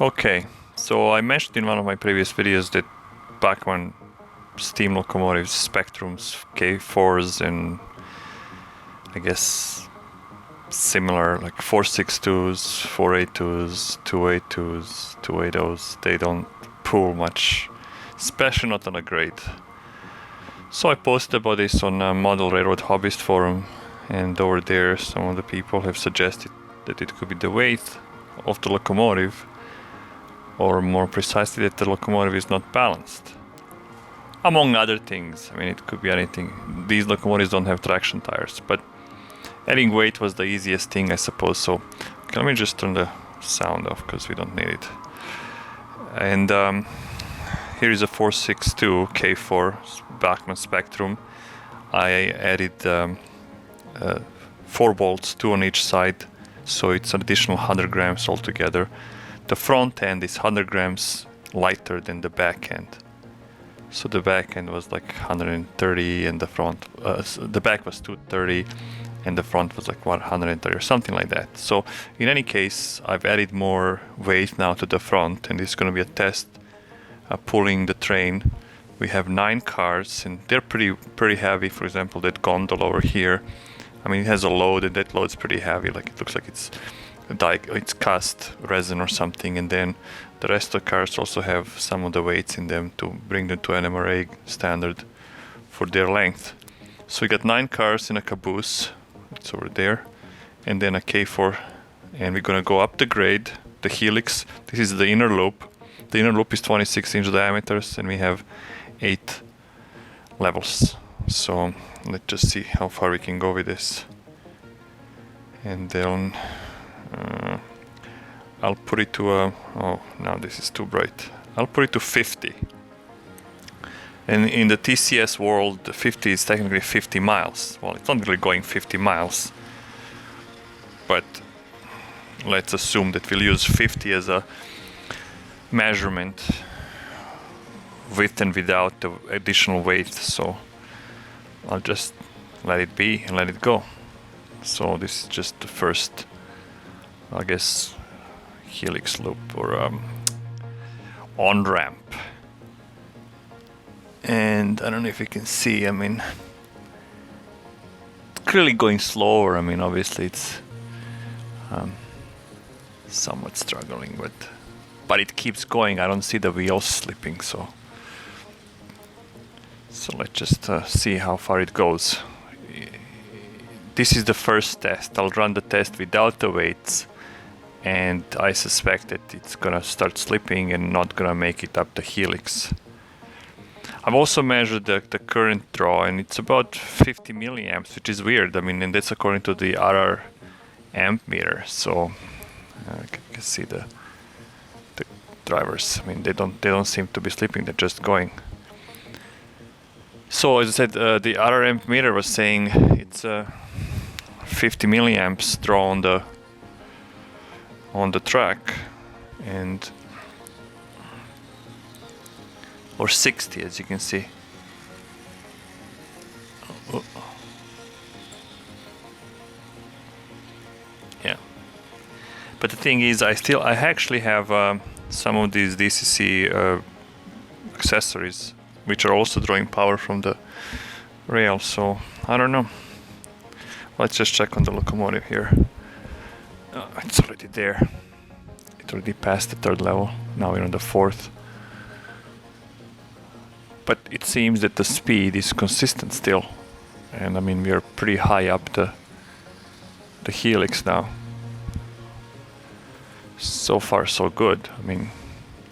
Okay, so I mentioned in one of my previous videos that Bachmann steam locomotives, Spectrums, K4s, and I guess similar like 462s, 482s, 282s, 280s, they don't pull much, especially not on a grade. So I posted about this on a Model Railroad Hobbyist forum, and over there some of the people have suggested that it could be the weight of the locomotive, or more precisely that the locomotive is not balanced. Among other things, I mean, it could be anything. These locomotives don't have traction tires, but adding weight was the easiest thing, I suppose. So okay, let me just turn the sound off because we don't need it. And here is a 462 K4 Bachmann Spectrum. I added 4 bolts, 2 on each side, so it's an additional 100 grams altogether. The front end is 100 grams lighter than the back end. So the back end was like 130 and the front, the back was 230 and the front was like 130 or something like that. So in any case, I've added more weight now to the front, and this is going to be a test pulling the train. We have 9 cars and they're pretty heavy. For example, that gondola over here, I mean, it has a load and that load's pretty heavy. Like it looks like it's cast resin or something, and then the rest of the cars also have some of the weights in them to bring them to an MRA standard for their length. So we got 9 cars in a caboose, it's over there, and then a K4, and we're gonna go up the grade, the helix. This is the inner loop. The inner loop is 26-inch diameters, and we have 8 levels. So let's just see how far we can go with this. And then I'll put it to oh, now this is too bright. I'll put it to 50. And in the TCS world, 50 is technically 50 miles. Well, it's not really going 50 miles, but let's assume that we'll use 50 as a measurement with and without the additional weight. So I'll just let it be and let it go. So this is just the first, I guess, helix loop or on-ramp. And I don't know if you can see, I mean, it's clearly going slower. I mean, obviously it's somewhat struggling, but it keeps going. I don't see the wheels slipping, so let's just see how far it goes. This is the first test. I'll run the test without the weights, and I suspect that it's gonna start slipping and not gonna make it up the helix. I've also measured the current draw, and it's about 50 milliamps, which is weird. I mean, and that's according to the RR amp meter. So you can see the drivers. I mean, they don't seem to be slipping. They're just going. So as I said, the RR amp meter was saying it's 50 milliamps draw on the track, and or 60, as you can see. Yeah, but the thing is, I actually have some of these DCC accessories which are also drawing power from the rail, so I don't know. Let's just check on the locomotive here. It's already there. It already passed the 3rd level. Now we're on the 4th. But it seems that the speed is consistent still, and I mean, we are pretty high up the helix now. So far so good. I mean,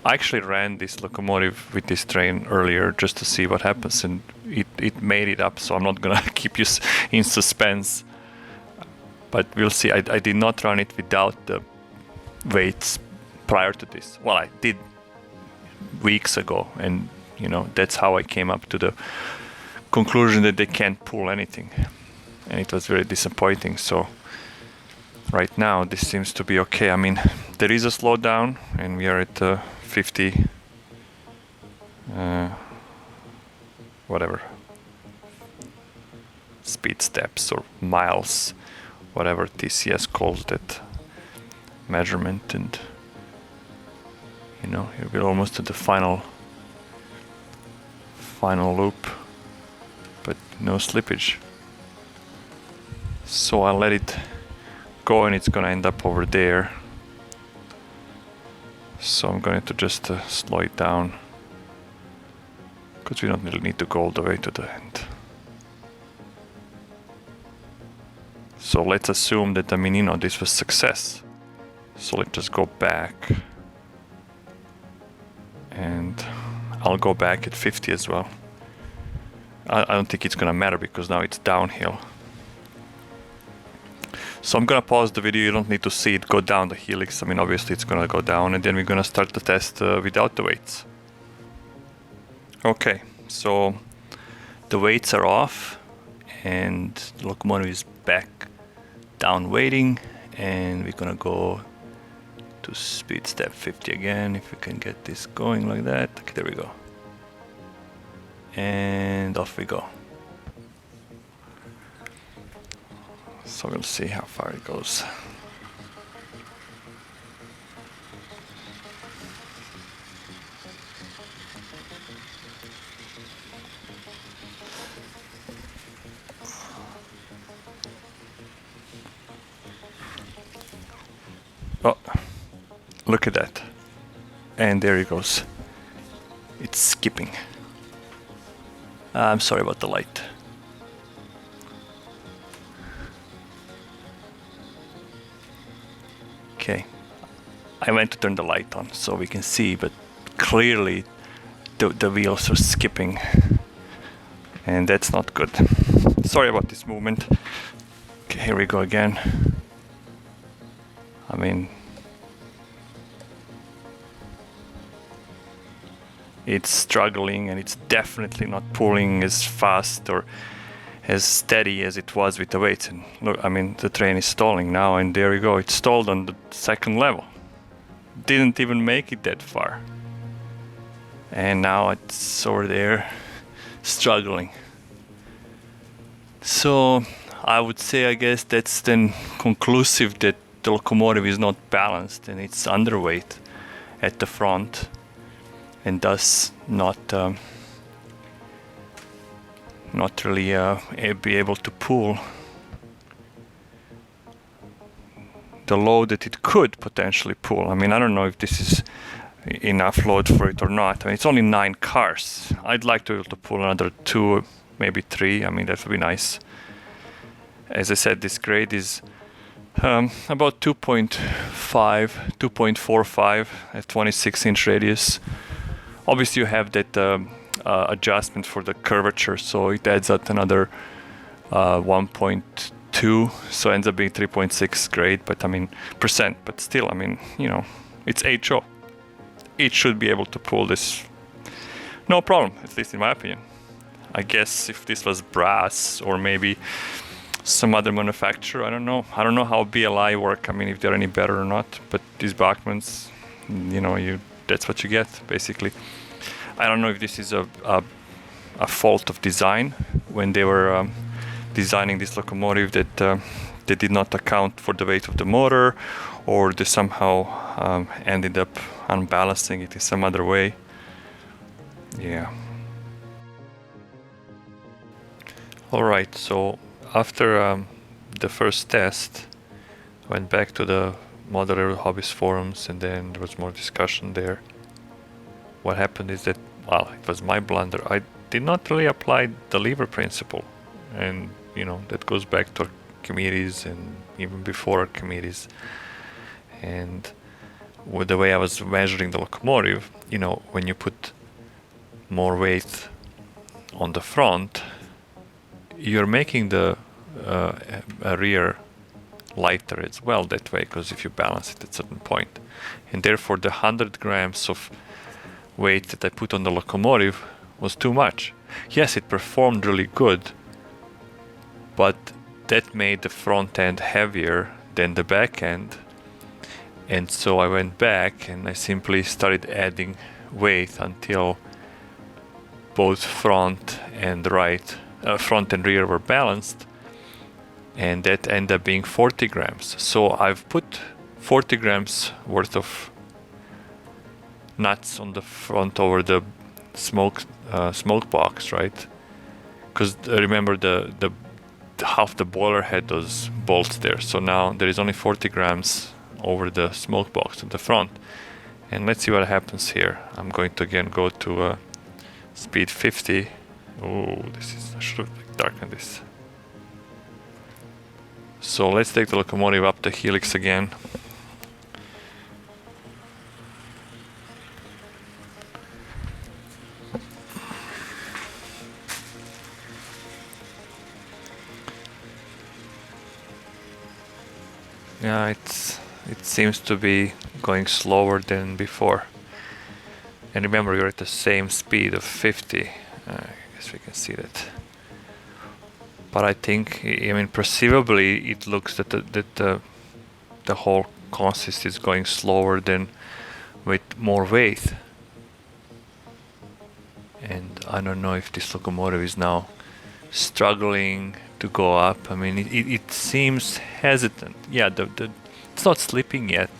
I actually ran this locomotive with this train earlier just to see what happens, and it made it up, so I'm not gonna keep you in suspense, but we'll see. I did not run it without the weights prior to this. Well, I did weeks ago, and you know, that's how I came up to the conclusion that they can't pull anything, and it was very disappointing. So right now this seems to be okay. I mean, there is a slowdown, and we are at 50 whatever speed steps or miles, whatever TCS calls that measurement, and You know, we're almost to the final loop, but no slippage. So I'll let it go, and it's gonna end up over there. So I'm going to just slow it down, because we don't really need to go all the way to the end. So let's assume that, I mean, you know, this was success. So let's just go back, and I'll go back at 50 as well. I don't think it's gonna matter, because now it's downhill. So I'm gonna pause the video. You don't need to see it go down the helix. I mean, obviously it's gonna go down, and then we're gonna start the test without the weights. Okay, so the weights are off, and the locomotive is back down weighting, and we're gonna go to speed step 50 again, if we can get this going like that. Okay, there we go. And off we go. So we'll see how far it goes. Oh, look at that. And there it goes. It's skipping. I'm sorry about the light. Okay, I went to turn the light on so we can see, but clearly the wheels are skipping, and that's not good. Sorry about this movement. Okay, here we go again. I mean, it's struggling, and it's definitely not pulling as fast or as steady as it was with the weights. And look, I mean, the train is stalling now, and there you go, it stalled on the second level. Didn't even make it that far. And now it's over there struggling. So I would say, I guess that's then conclusive that the locomotive is not balanced, and it's underweight at the front, and thus not really be able to pull the load that it could potentially pull. I mean, I don't know if this is enough load for it or not. I mean, it's only 9 cars. I'd like to be able to pull another 2, maybe 3. I mean, that would be nice. As I said, this grade is about 2.45 at 26-inch radius. Obviously, you have that adjustment for the curvature, so it adds up another 1.2, so it ends up being 3.6 grade, but I mean percent, but still, I mean, you know, it's HO. It should be able to pull this no problem, at least in my opinion. I guess if this was brass or maybe some other manufacturer, I don't know how BLI work. I mean, if they're any better or not, but these Bachmanns, you know, that's what you get basically. I don't know if this is a fault of design when they were designing this locomotive, that they did not account for the weight of the motor, or they somehow ended up unbalancing it in some other way. Yeah. Alright, so after the first test, I went back to the Modeler Hobbies forums, and then there was more discussion there. What happened is that, well, it was my blunder. I did not really apply the lever principle, and you know, that goes back to our committees and even before our committees. And with the way I was measuring the locomotive, you know, when you put more weight on the front, you're making the rear lighter as well that way, because if you balance it at a certain point, and therefore the 100 grams of weight that I put on the locomotive was too much. Yes, it performed really good, but that made the front end heavier than the back end. And so I went back and I simply started adding weight until both front and rear were balanced, and that ended up being 40 grams. So I've put 40 grams worth of nuts on the front over the smoke box, right? Because remember the half the boiler had those bolts there, so now there is only 40 grams over the smoke box at the front. And let's see what happens here. I'm going to again go to speed 50. Oh, I should have darkened this. So let's take the locomotive up the helix again. Yeah, it seems to be going slower than before. And remember, you're at the same speed of 50. I guess we can see that. But I think, I mean, perceivably, it looks that the whole consist is going slower than with more weight. And I don't know if this locomotive is now struggling to go up. I mean, it seems hesitant. Yeah, it's not slipping yet,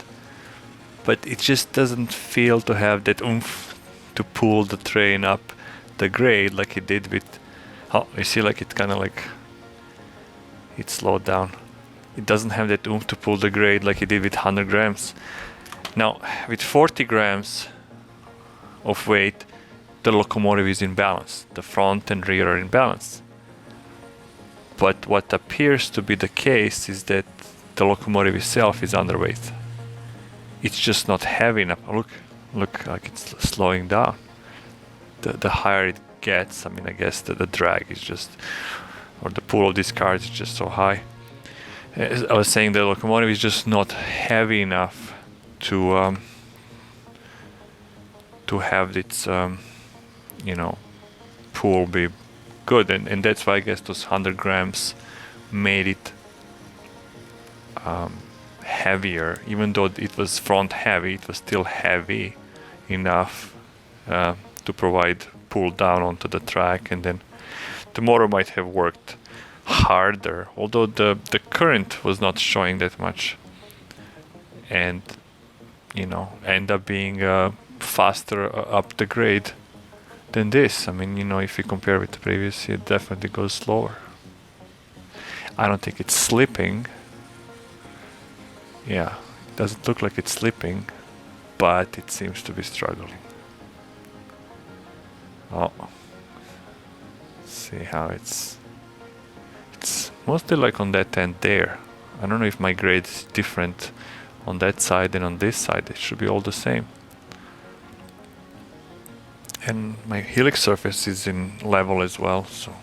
but it just doesn't feel to have that oomph to pull the train up the grade like it did with. Oh, you see, like it kind of like it slowed down. It doesn't have that oomph to pull the grade like it did with 100 grams. Now, with 40 grams of weight, the locomotive is in balance. The front and rear are in balance. But what appears to be the case is that the locomotive itself is underweight. It's just not heavy enough. Look like it's slowing down. The higher it gets, I mean, I guess the drag is just, or the pull of these cars is just so high. As I was saying, the locomotive is just not heavy enough to have its pull be good, and that's why I guess those 100 grams made it heavier. Even though it was front heavy, it was still heavy enough to provide pull down onto the track, and then the motor might have worked harder, although the current was not showing that much, and end up being faster up the grade than this. I mean, if you compare with the previous, it definitely goes slower. I don't think it's slipping. Yeah, it doesn't look like it's slipping, but it seems to be struggling. Oh, see how it's mostly like on that end there. I don't know if my grade is different on that side than on this side. It should be all the same. And my helix surface is in level as well, so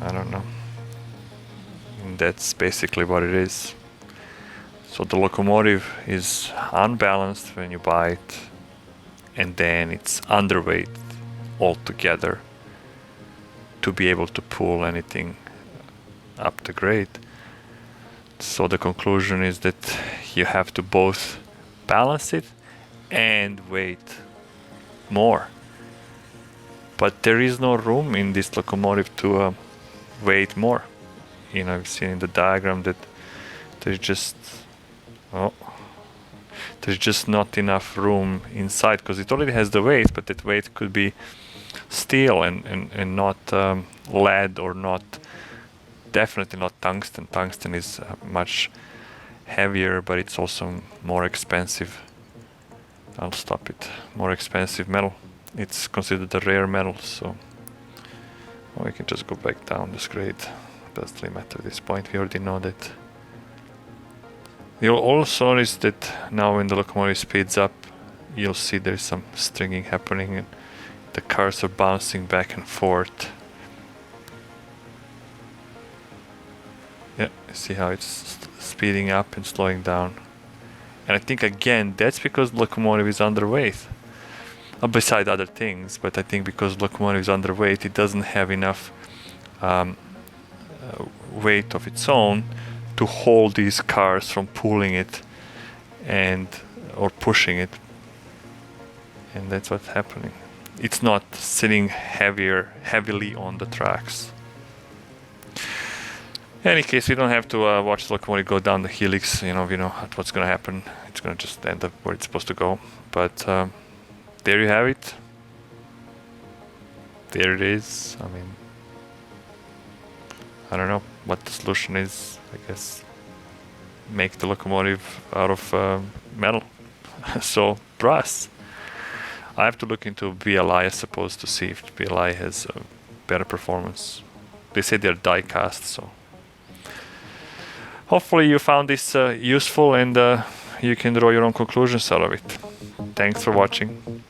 I don't know. And that's basically what it is. So the locomotive is unbalanced when you buy it, and then it's underweight altogether to be able to pull anything up the grade. So the conclusion is that you have to both balance it and weight more. But there is no room in this locomotive to weight more. I've seen in the diagram that there's just not enough room inside, because it already has the weight, but that weight could be steel and not lead, or definitely not tungsten. Tungsten is much heavier, but it's also more expensive. I'll stop it. More expensive metal. It's considered a rare metal, so we can just go back down this grade. Doesn't really matter at this point. We already know that. You'll also notice that now when the locomotive speeds up, you'll see there's some stringing happening and the cars are bouncing back and forth. Yeah, see how it's speeding up and slowing down. And I think again that's because the locomotive is underweight. Beside other things, but I think because locomotive is underweight, it doesn't have enough weight of its own to hold these cars from pulling it or pushing it, and that's what's happening. It's not sitting heavily on the tracks. In any case, we don't have to watch the locomotive go down the helix. We know what's going to happen. It's going to just end up where it's supposed to go. But there you have it. There it is. I mean, I don't know what the solution is. I guess make the locomotive out of metal. So brass. I have to look into BLI, I suppose, to see if BLI has better performance. They say they're die cast, so hopefully you found this useful and you can draw your own conclusions out of it. Thanks for watching.